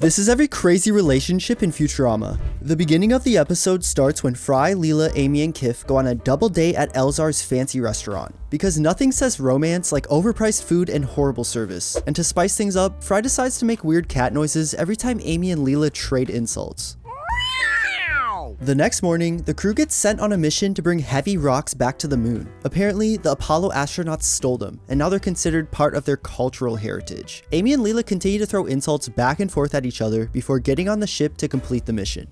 This is every crazy relationship in Futurama. The beginning of the episode starts when Fry, Leela, Amy, and Kif go on a double date at Elzar's fancy restaurant. Because nothing says romance like overpriced food and horrible service. And to spice things up, Fry decides to make weird cat noises every time Amy and Leela trade insults. The next morning, the crew gets sent on a mission to bring heavy rocks back to the moon. Apparently, the Apollo astronauts stole them, and now they're considered part of their cultural heritage. Amy and Leela continue to throw insults back and forth at each other before getting on the ship to complete the mission.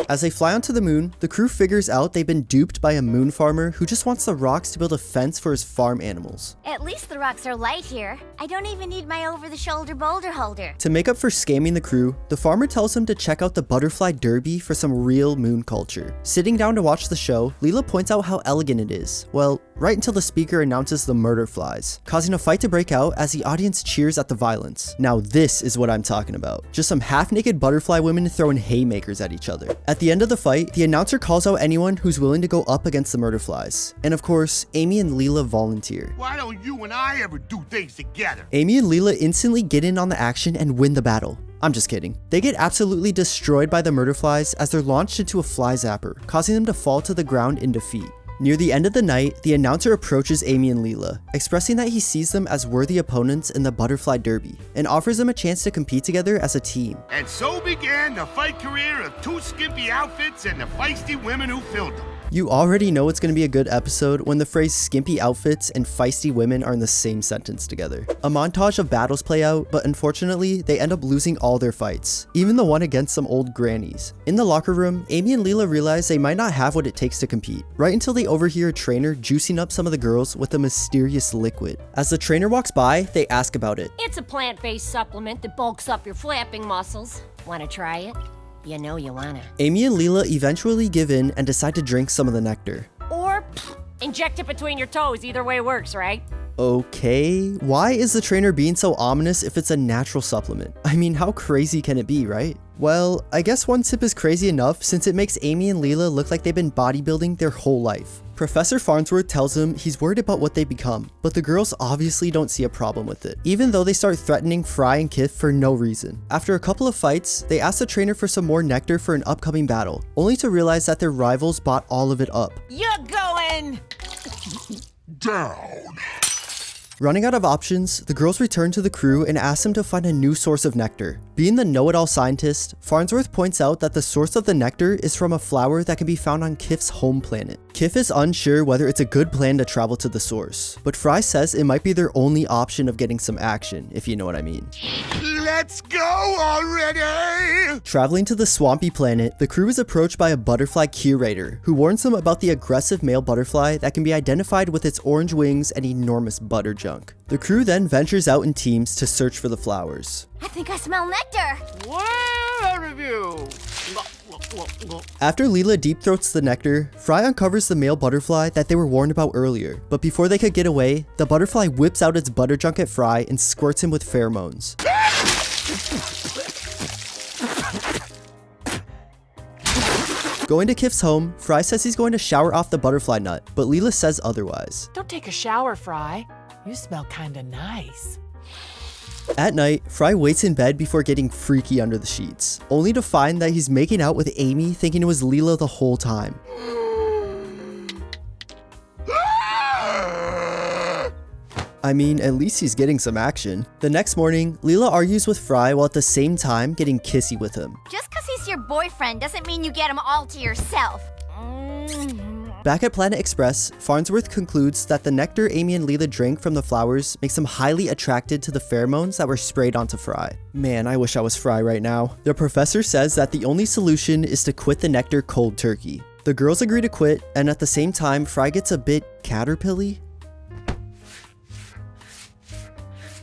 As they fly onto the moon, the crew figures out they've been duped by a moon farmer who just wants the rocks to build a fence for his farm animals. At least the rocks are light here. I don't even need my over-the-shoulder boulder holder. To make up for scamming the crew, the farmer tells him to check out the butterfly derby for some real moon culture. Sitting down to watch the show, Leela points out how elegant it is. Well, right until the speaker announces the murder flies, causing a fight to break out as the audience cheers at the violence. Now this is what I'm talking about. Just some half-naked butterfly women throwing haymakers at each other. At the end of the fight, the announcer calls out anyone who's willing to go up against the murder flies. And of course, Amy and Leela volunteer. Why don't you and I ever do things together? Amy and Leela instantly get in on the action and win the battle. I'm just kidding. They get absolutely destroyed by the murder flies as they're launched into a fly zapper, causing them to fall to the ground in defeat. Near the end of the night, the announcer approaches Amy and Leela, expressing that he sees them as worthy opponents in the butterfly derby, and offers them a chance to compete together as a team. And so began the fight career of two skimpy outfits and the feisty women who filled them. You already know it's going to be a good episode when the phrase skimpy outfits and feisty women are in the same sentence together. A montage of battles play out, but unfortunately, they end up losing all their fights, even the one against some old grannies. In the locker room, Amy and Leela realize they might not have what it takes to compete, right until they overhear a trainer juicing up some of the girls with a mysterious liquid. As the trainer walks by, they ask about it. It's a plant-based supplement that bulks up your flapping muscles. Wanna try it? You know you wanna. Amy and Leela eventually give in and decide to drink some of the nectar. Or inject it between your toes. Either way works, right? Okay, why is the trainer being so ominous if it's a natural supplement? I mean, how crazy can it be, right? Well, I guess one sip is crazy enough since it makes Amy and Leela look like they've been bodybuilding their whole life. Professor Farnsworth tells him he's worried about what they become, but the girls obviously don't see a problem with it, even though they start threatening Fry and Kif for no reason. After a couple of fights, they ask the trainer for some more nectar for an upcoming battle, only to realize that their rivals bought all of it up. You're going down. Running out of options, the girls return to the crew and ask them to find a new source of nectar. Being the know-it-all scientist, Farnsworth points out that the source of the nectar is from a flower that can be found on Kif's home planet. Kif is unsure whether it's a good plan to travel to the source, but Fry says it might be their only option of getting some action, if you know what I mean. Let's go already! Traveling to the swampy planet, the crew is approached by a butterfly curator who warns them about the aggressive male butterfly that can be identified with its orange wings and enormous butter junk. The crew then ventures out in teams to search for the flowers. I think I smell nectar. Well, review. After Leela deep throats the nectar, Fry uncovers the male butterfly that they were warned about earlier, but before they could get away, the butterfly whips out its butter junk at Fry and squirts him with pheromones. Going to Kif's home, Fry says he's going to shower off the butterfly nut, but Leela says otherwise. Don't take a shower, Fry. You smell kinda nice. At night, Fry waits in bed before getting freaky under the sheets, only to find that he's making out with Amy thinking it was Leela the whole time. I mean, at least he's getting some action. The next morning, Leela argues with Fry while at the same time getting kissy with him. Just because he's your boyfriend doesn't mean you get him all to yourself. Back at Planet Express, Farnsworth concludes that the nectar Amy and Leela drank from the flowers makes them highly attracted to the pheromones that were sprayed onto Fry. Man, I wish I was Fry right now. The professor says that the only solution is to quit the nectar cold turkey. The girls agree to quit, and at the same time, Fry gets a bit caterpilly.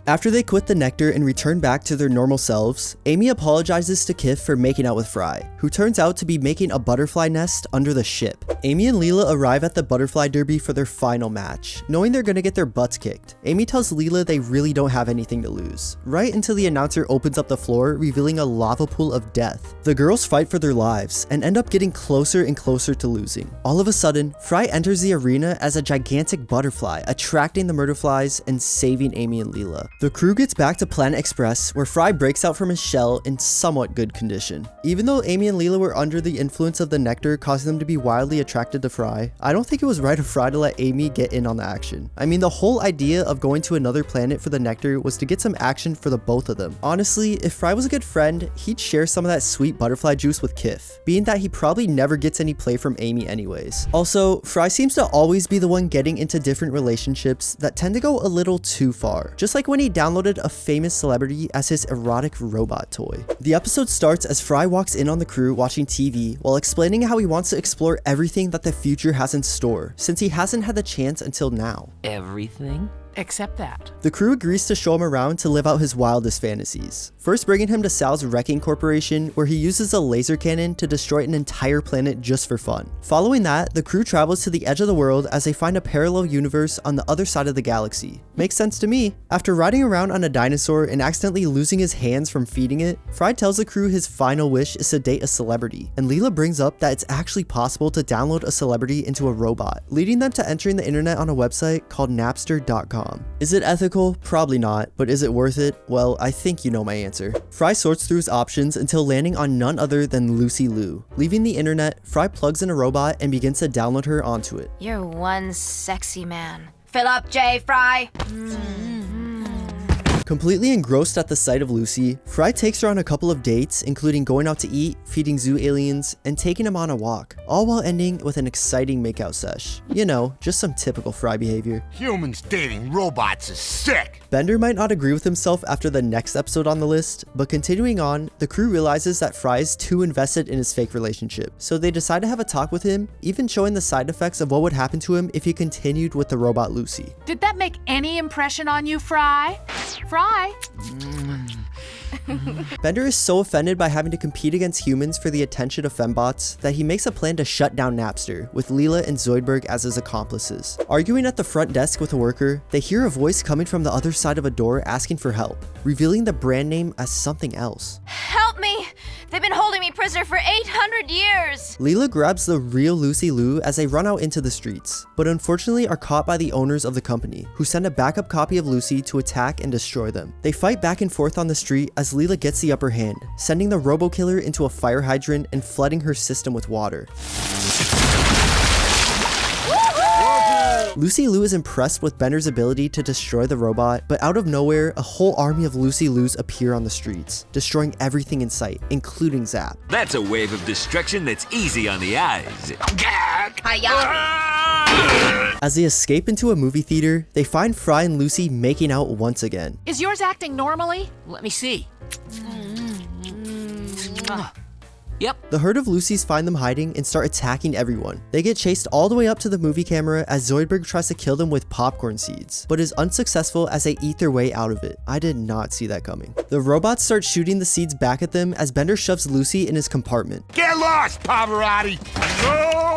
After they quit the nectar and return back to their normal selves, Amy apologizes to Kif for making out with Fry, who turns out to be making a butterfly nest under the ship. Amy and Leela arrive at the butterfly derby for their final match, knowing they're gonna get their butts kicked. Amy tells Leela they really don't have anything to lose, right until the announcer opens up the floor, revealing a lava pool of death. The girls fight for their lives and end up getting closer and closer to losing. All of a sudden, Fry enters the arena as a gigantic butterfly, attracting the murder flies and saving Amy and Leela. The crew gets back to Planet Express, where Fry breaks out from his shell in somewhat good condition. Even though Amy and Leela were under the influence of the nectar causing them to be wildly attracted to Fry, I don't think it was right of Fry to let Amy get in on the action. I mean, the whole idea of going to another planet for the nectar was to get some action for the both of them. Honestly, if Fry was a good friend, he'd share some of that sweet butterfly juice with Kif, being that he probably never gets any play from Amy anyways. Also, Fry seems to always be the one getting into different relationships that tend to go a little too far, just like when he downloaded a famous celebrity as his erotic robot toy. The episode starts as Fry walks in on the crew watching TV while explaining how he wants to explore everything that the future has in store, since he hasn't had the chance until now. Everything? Except that. The crew agrees to show him around to live out his wildest fantasies. First bringing him to Sal's wrecking corporation, where he uses a laser cannon to destroy an entire planet just for fun. Following that, the crew travels to the edge of the world as they find a parallel universe on the other side of the galaxy. Makes sense to me. After riding around on a dinosaur and accidentally losing his hands from feeding it, Fry tells the crew his final wish is to date a celebrity, and Leela brings up that it's actually possible to download a celebrity into a robot, leading them to entering the internet on a website called Napster.com. Is it ethical? Probably not, but is it worth it? Well, I think you know my answer. Fry sorts through his options until landing on none other than Lucy Liu. Leaving the internet, Fry plugs in a robot and begins to download her onto it. You're one sexy man. Fill up, J. Fry. Completely engrossed at the sight of Lucy, Fry takes her on a couple of dates, including going out to eat, feeding zoo aliens, and taking him on a walk, all while ending with an exciting makeout sesh. You know, just some typical Fry behavior. Humans dating robots is sick. Bender might not agree with himself after the next episode on the list, but continuing on, the crew realizes that Fry is too invested in his fake relationship, so they decide to have a talk with him, even showing the side effects of what would happen to him if he continued with the robot Lucy. Did that make any impression on you, Fry? Fry? Bender is so offended by having to compete against humans for the attention of fembots that he makes a plan to shut down Napster, with Leela and Zoidberg as his accomplices. Arguing at the front desk with a worker, they hear a voice coming from the other side of a door asking for help, revealing the brand name as something else. Help me! They've been holding me prisoner for 800 years! Leela grabs the real Lucy Liu as they run out into the streets, but unfortunately are caught by the owners of the company, who send a backup copy of Lucy to attack and destroy them. They fight back and forth on the street as Leela gets the upper hand, sending the robo-killer into a fire hydrant and flooding her system with water. Lucy Liu is impressed with Bender's ability to destroy the robot, but out of nowhere, a whole army of Lucy Lius appear on the streets, destroying everything in sight, including Zap. That's a wave of destruction that's easy on the eyes. As they escape into a movie theater, they find Fry and Lucy making out once again. Is yours acting normally? Let me see. Yep. The herd of Lucys find them hiding and start attacking everyone. They get chased all the way up to the movie camera as Zoidberg tries to kill them with popcorn seeds, but is unsuccessful as they eat their way out of it. I did not see that coming. The robots start shooting the seeds back at them as Bender shoves Lucy in his compartment. Get lost, Pavarotti! No!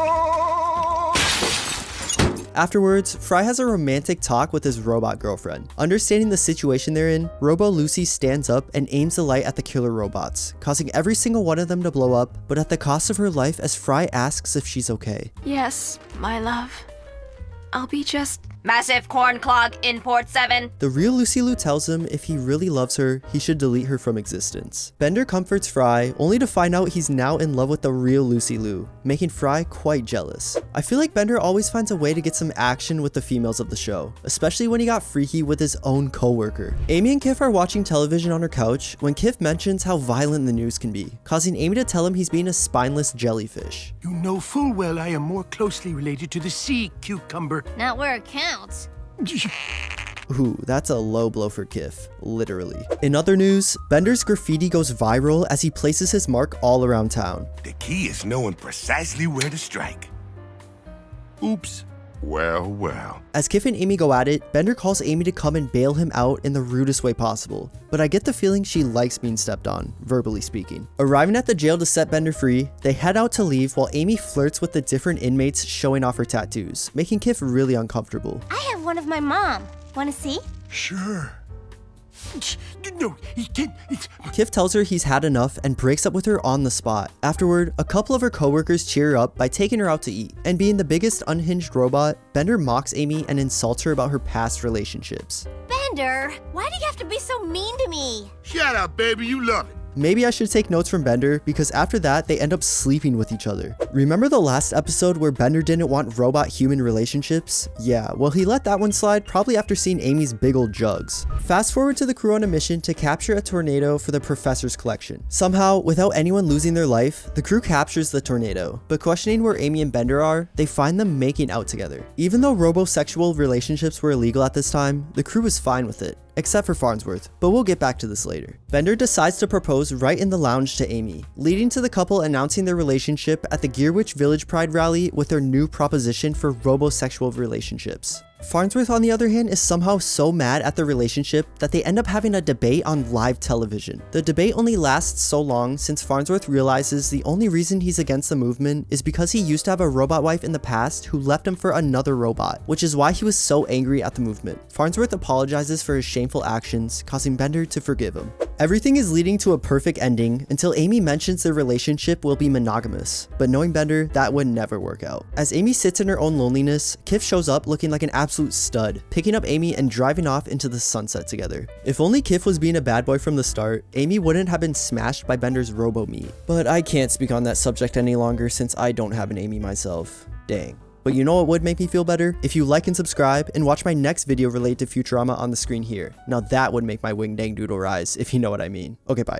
Afterwards, Fry has a romantic talk with his robot girlfriend. Understanding the situation they're in, Robo Lucy stands up and aims the light at the killer robots, causing every single one of them to blow up, but at the cost of her life as Fry asks if she's okay. Yes, my love. I'll be just... Massive corn clog in port 7. The real Lucy Liu tells him if he really loves her, he should delete her from existence. Bender comforts Fry, only to find out he's now in love with the real Lucy Liu, making Fry quite jealous. I feel like Bender always finds a way to get some action with the females of the show, especially when he got freaky with his own co-worker. Amy and Kif are watching television on her couch when Kif mentions how violent the news can be, causing Amy to tell him he's being a spineless jellyfish. You know full well I am more closely related to the sea cucumber. Not where it counts. Ooh, that's a low blow for Kif, literally. In other news, Bender's graffiti goes viral as he places his mark all around town. The key is knowing precisely where to strike. Oops. Well, well. As Kif and Amy go at it, Bender calls Amy to come and bail him out in the rudest way possible, but I get the feeling she likes being stepped on, verbally speaking. Arriving at the jail to set Bender free, they head out to leave while Amy flirts with the different inmates showing off her tattoos, making Kif really uncomfortable. I have one of my mom. Want to see? Sure. No, he can't. Kif tells her he's had enough and breaks up with her on the spot. Afterward, a couple of her coworkers cheer her up by taking her out to eat. And being the biggest unhinged robot, Bender mocks Amy and insults her about her past relationships. Ben! Bender, why do you have to be so mean to me? Shut up, baby, you love it. Maybe I should take notes from Bender, because after that, they end up sleeping with each other. Remember the last episode where Bender didn't want robot-human relationships? Yeah, well, he let that one slide probably after seeing Amy's big old jugs. Fast forward to the crew on a mission to capture a tornado for the professor's collection. Somehow, without anyone losing their life, the crew captures the tornado, but questioning where Amy and Bender are, they find them making out together. Even though robosexual relationships were illegal at this time, the crew was fine with it, except for Farnsworth, but we'll get back to this later. Bender decides to propose right in the lounge to Amy, leading to the couple announcing their relationship at the Gearwitch Village Pride rally with their new proposition for robosexual relationships. Farnsworth, on the other hand, is somehow so mad at the relationship that they end up having a debate on live television. The debate only lasts so long since Farnsworth realizes the only reason he's against the movement is because he used to have a robot wife in the past who left him for another robot, which is why he was so angry at the movement. Farnsworth apologizes for his shameful actions, causing Bender to forgive him. Everything is leading to a perfect ending until Amy mentions their relationship will be monogamous, but knowing Bender, that would never work out. As Amy sits in her own loneliness, Kif shows up looking like an absolute stud, picking up Amy and driving off into the sunset together. If only Kif was being a bad boy from the start, Amy wouldn't have been smashed by Bender's robo-meat. But I can't speak on that subject any longer since I don't have an Amy myself. Dang. But you know what would make me feel better? If you like and subscribe and watch my next video related to Futurama on the screen here. Now that would make my wing dang doodle rise, if you know what I mean. Okay, bye.